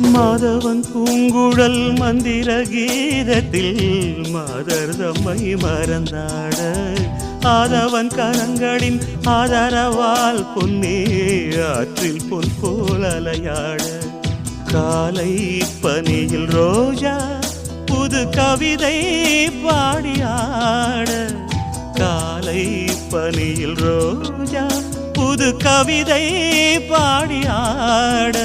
மாதவன் பூங்குழல் மந்திர கீதத்தில் மாதர் தம்மை மறந்தாட ஆதவன் கரங்களின் ஆதரவால் பொன்னே ஆற்றில் பொன் போல் அலையாட காலை பனியில் ரோஜா புது கவிதை பாடியாட காலை பனியில் ரோஜா புது கவிதை பாடியாட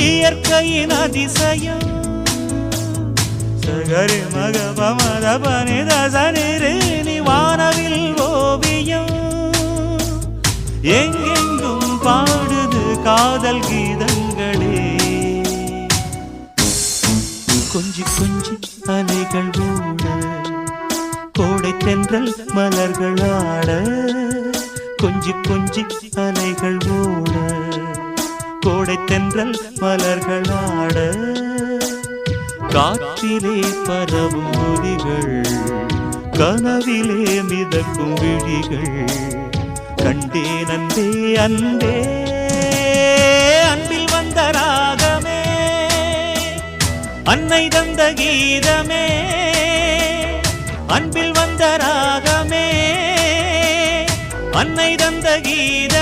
இயற்கையின் அதிசயம் சகரி மக பமத பனித சனிரே நீ வானவில் ஓவியம் எங்கெங்கும் பாடுது காதல் கீதங்களே கொஞ்சி கொஞ்சி அலைகள் ஓட கோடை தென்றல் மலர்கள் ஆட கொஞ்சி கொஞ்சி அலைகள் ஓட கோடை தென்றல் மலர்கள் ஆட காற்றிலே பரவும் ஒலிகள் கனவிலே மிதக்கும் விழிகள் கண்டேன் அன்பே அன்பே அன்பில் வந்த ராகமே அன்னை தந்த கீதமே அன்பில் வந்த ராகமே அன்னை தந்த கீதம்